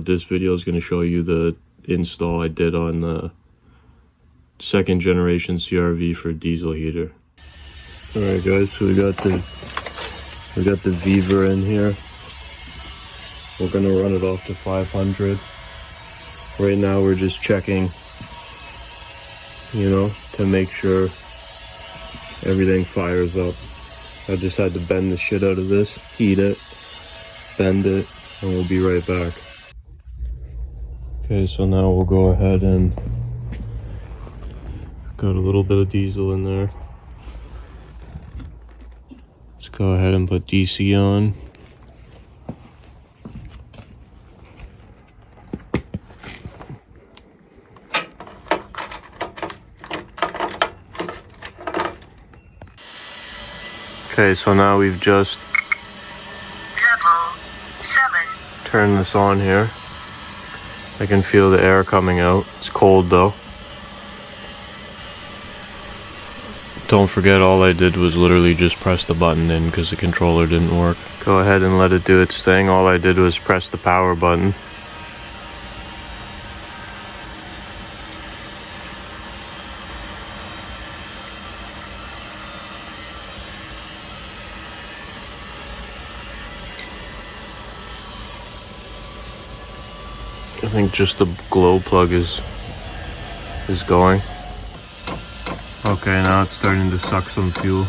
This video is going to show you the install I did on the second generation CRV for diesel heater. Alright guys, so we got the Viva in here. We're going to run it off to 500. Right now we're just checking, to make sure everything fires up. I just had to bend the shit out of this, heat it, bend it, and we'll be right back. Okay, so now we'll go ahead and got a little bit of diesel in there. Let's go ahead and put DC on. Okay, so now we've just level 7 turned this on here. I can feel the air coming out. It's cold though. Don't forget, all I did was literally just press the button in because the controller didn't work. Go ahead and let it do its thing. All I did was press the power button. I think just the glow plug is going. Okay, now it's starting to suck some fuel.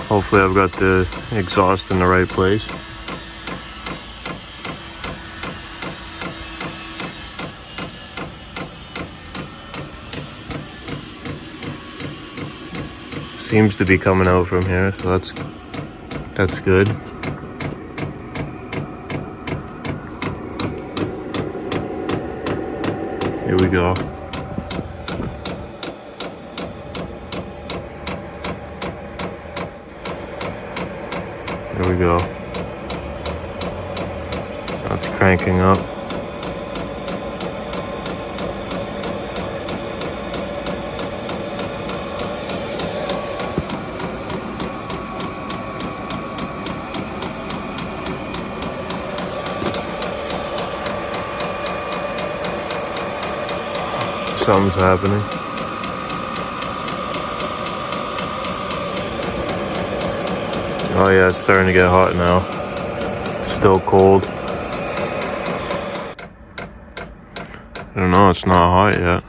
Hopefully I've got the exhaust in the right place. Seems to be coming out from here, so that's good. Here we go. There we go. Now it's cranking up. Something's happening. Oh yeah, it's starting to get hot now. Still cold. I don't know, it's not hot yet.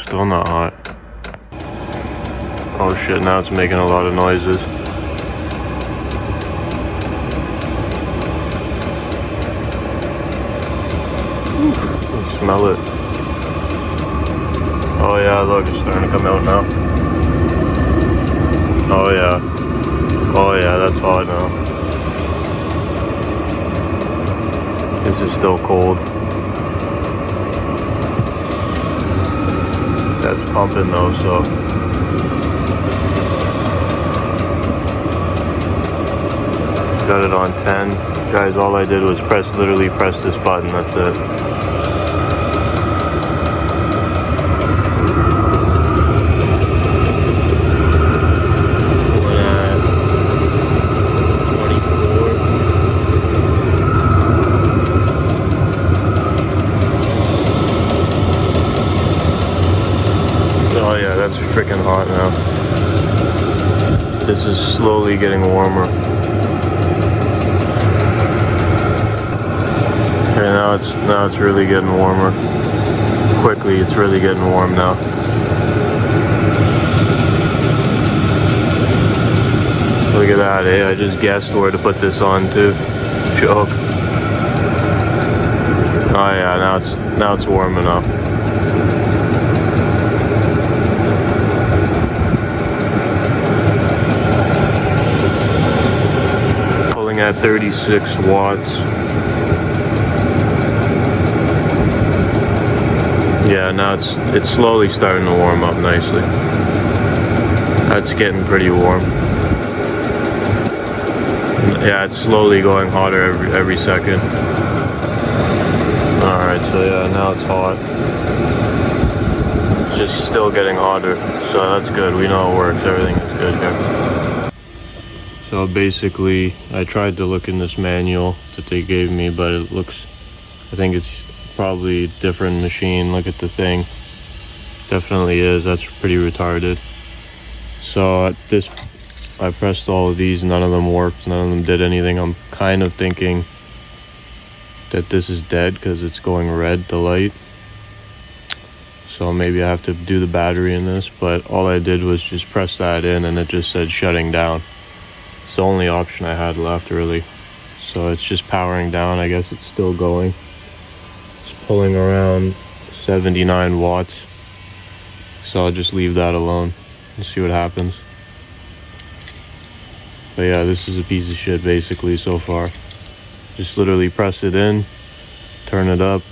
Still not hot. Oh shit, now it's making a lot of noises. I smell it. Oh yeah, look, it's starting to come out now. Oh yeah. Oh yeah, that's hot now. This is still cold. That's pumping though, so. Got it on 10. Guys, all I did was literally press this button, that's it. We're at 24. Oh yeah, that's freaking hot now. This is slowly getting warmer. Okay, now it's really getting warmer. Quickly, it's really getting warm now. Look at that, eh? I just guessed where to put this on too. Joke. Oh yeah, now it's warm enough. Pulling at 36 watts. Yeah, yeah, now it's slowly starting to warm up nicely. That's getting pretty warm. Yeah, it's slowly going hotter every second. Alright, so yeah, now it's hot. It's just still getting hotter, so that's good. We know it works. Everything is good here. So basically, I tried to look in this manual that they gave me, but it looks, I think it's probably a different machine. Look at the thing. Definitely is. That's pretty retarded. So at this, I pressed all of these, none of them worked, none of them did anything. I'm kind of thinking that this is dead because it's going red, the light. So maybe I have to do the battery in this, but all I did was just press that in and it just said shutting down. It's the only option I had left, really. So it's just powering down. I guess it's still going. It's pulling around 79 watts. So I'll just leave that alone and see what happens. But yeah, this is a piece of shit basically so far. Just literally press it in, turn it up,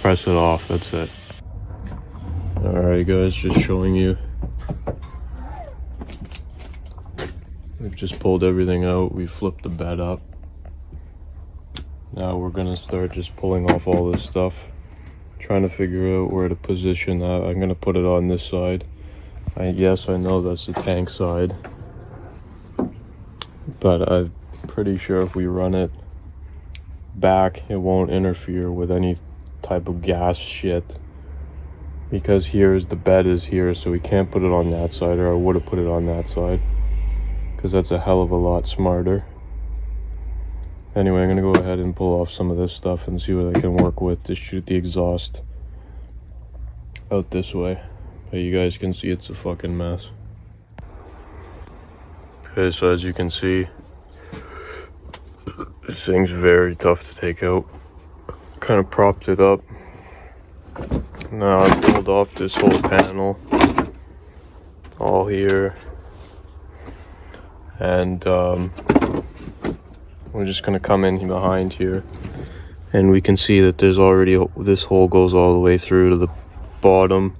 press it off, that's it. Alright guys, just showing you. We've just pulled everything out, we flipped the bed up. Now we're gonna start just pulling off all this stuff. Trying to figure out where to position that. I'm gonna put it on this side. Yes, I know that's the tank side. But I'm pretty sure if we run it back, it won't interfere with any type of gas shit. Because the bed is here, so we can't put it on that side, or I would have put it on that side. Because that's a hell of a lot smarter. Anyway, I'm gonna go ahead and pull off some of this stuff and see what I can work with to shoot the exhaust out this way. But you guys can see it's a fucking mess. Okay, so as you can see, this thing's very tough to take out. Kind of propped it up. Now I pulled off this whole panel, all here, and we're just gonna come in behind here, and we can see that there's already, this hole goes all the way through to the bottom,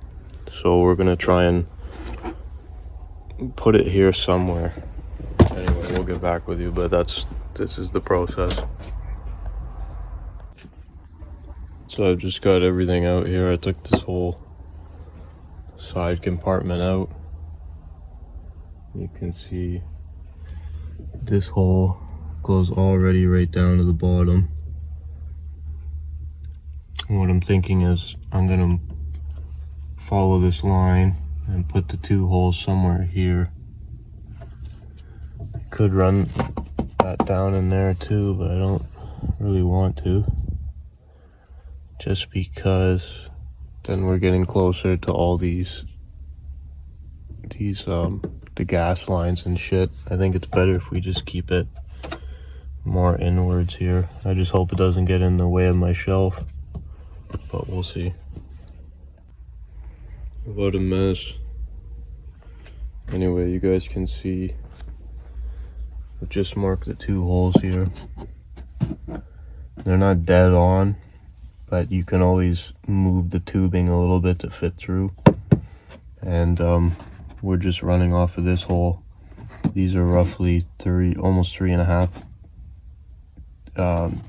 so we're gonna try and put it here somewhere. Anyway, we'll get back with you, but this is the process. So I've just got everything out here. I took this whole side compartment out. You can see this hole goes already right down to the bottom. And what I'm thinking is I'm gonna follow this line and put the two holes somewhere here. Could run that down in there too, but I don't really want to. Just because then we're getting closer to all these the gas lines and shit. I think it's better if we just keep it more inwards here. I just hope it doesn't get in the way of my shelf, but we'll see. What a mess. Anyway, you guys can see I've just marked the two holes here. They're not dead on, but you can always move the tubing a little bit to fit through. And we're just running off of this hole. These are roughly almost 3.5.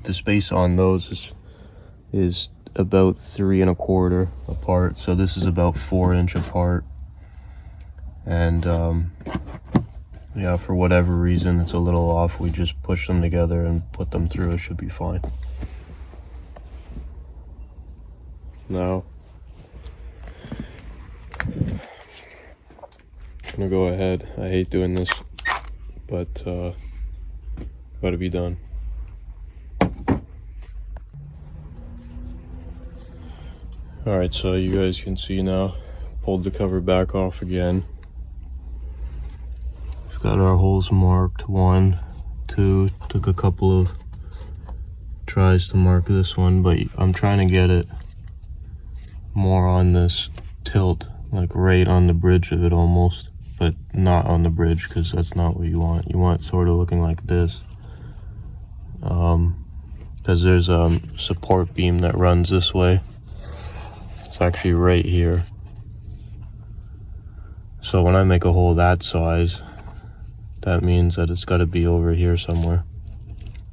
The space on those is about 3 1/4 apart. So this is about 4 inch apart. And yeah, for whatever reason, it's a little off. We just push them together and put them through. It should be fine. Now, I'm gonna go ahead. I hate doing this, but gotta be done. Alright, so you guys can see now, pulled the cover back off again. We've got our holes marked, 1, 2, took a couple of tries to mark this one, but I'm trying to get it more on this tilt, like right on the bridge of it almost, but not on the bridge, because that's not what you want. You want it sort of looking like this, because there's a support beam that runs this way, It's actually right here. So when I make a hole that size, that means that it's got to be over here somewhere.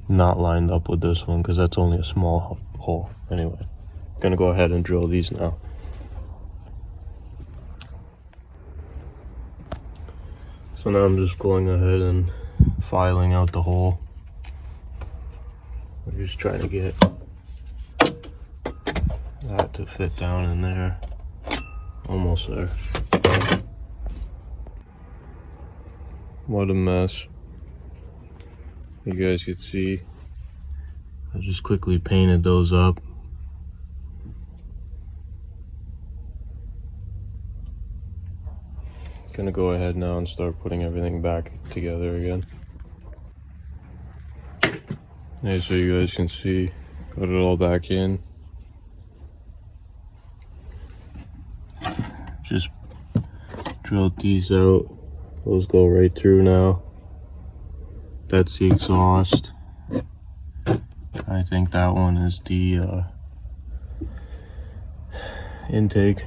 Not lined up with this one, because that's only a small hole. Anyway, I'm gonna go ahead and drill these now. So now I'm just going ahead and filing out the hole. We're just trying to get that to fit down in there. Almost there. What a mess. You guys could see, I just quickly painted those up. Gonna go ahead now and start putting everything back together again. Hey, so you guys can see, got it all back in. Just drilled these out. Those go right through now. That's the exhaust. I think that one is the intake.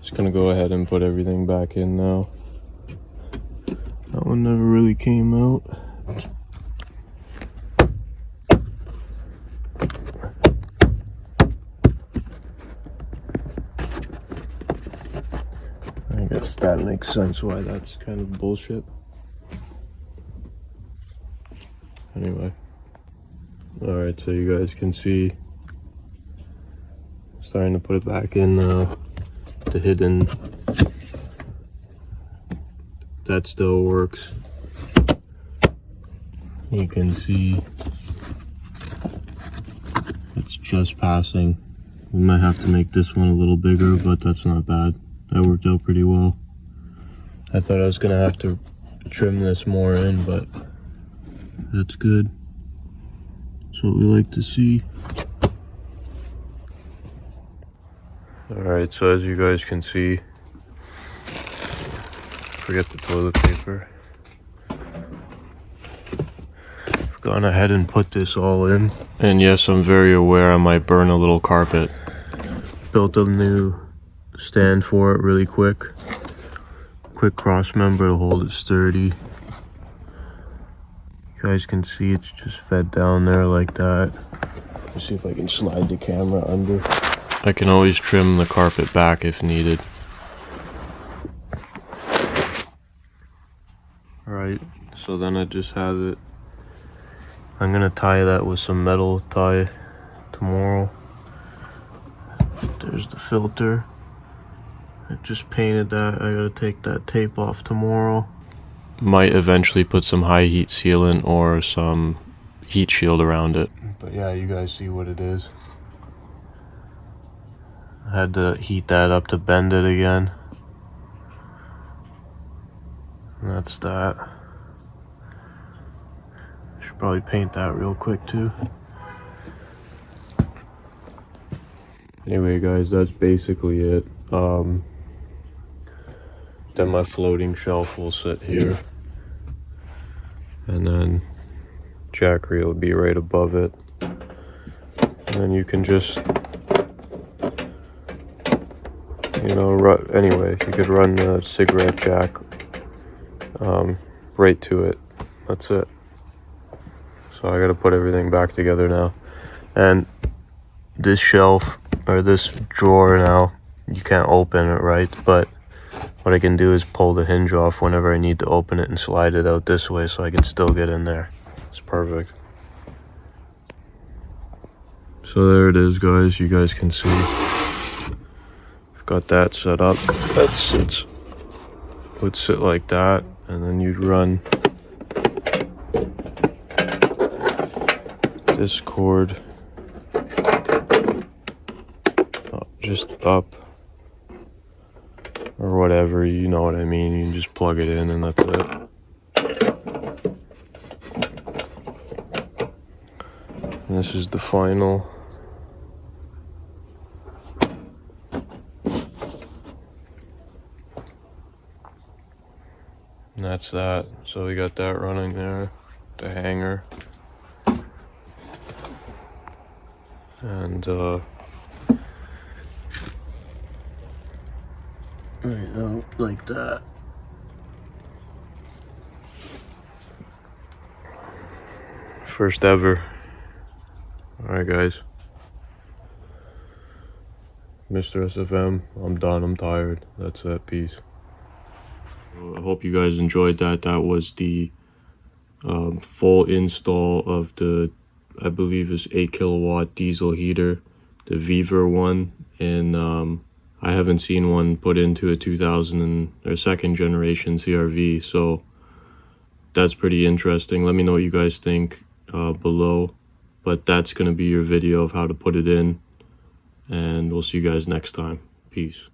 Just gonna go ahead and put everything back in now. That one never really came out. I guess that makes sense why that's kind of bullshit. Anyway. Alright, so you guys can see, starting to put it back in now. The hidden, that still works. You can see it's just passing. We might have to make this one a little bigger, but that's not bad. That worked out pretty well. I thought I was gonna have to trim this more in, but that's good. That's what we like to see. Alright, so as you guys can see, forget the toilet paper. I've gone ahead and put this all in. And yes, I'm very aware I might burn a little carpet. Built a new stand for it really quick. Quick cross member to hold it sturdy. You guys can see it's just fed down there like that. Let's see if I can slide the camera under. I can always trim the carpet back if needed. Alright, so then I just have it. I'm gonna tie that with some metal tie tomorrow. There's the filter. I just painted that. I gotta take that tape off tomorrow. Might eventually put some high heat sealant or some heat shield around it. But yeah, you guys see what it is. I had to heat that up to bend it again. And that's that. Should probably paint that real quick too. Anyway guys, that's basically it. Then my floating shelf will sit here. And then jackery will be right above it. And then you can just, you know, anyway, you could run the cigarette jack right to it. That's it. So I gotta put everything back together now. And this shelf, or this drawer now, you can't open it, right? But what I can do is pull the hinge off whenever I need to open it and slide it out this way so I can still get in there. It's perfect. So there it is, guys. You guys can see. I've got that set up. That sits, would sit like that, and then you'd run this cord just up, or whatever, you know what I mean. You can just plug it in and that's it. And this is the final. And that's that. So we got that running there, the hanger. And right out like that. First ever. Alright guys, Mr. SFM, I'm done, I'm tired. That's it, peace. I hope you guys enjoyed that. That was the full install of the, I believe is 8 kilowatt diesel heater, the Viver one, and I haven't seen one put into a 2000 or second generation CRV, so that's pretty interesting. Let me know what you guys think below, but that's going to be your video of how to put it in, and we'll see you guys next time. Peace.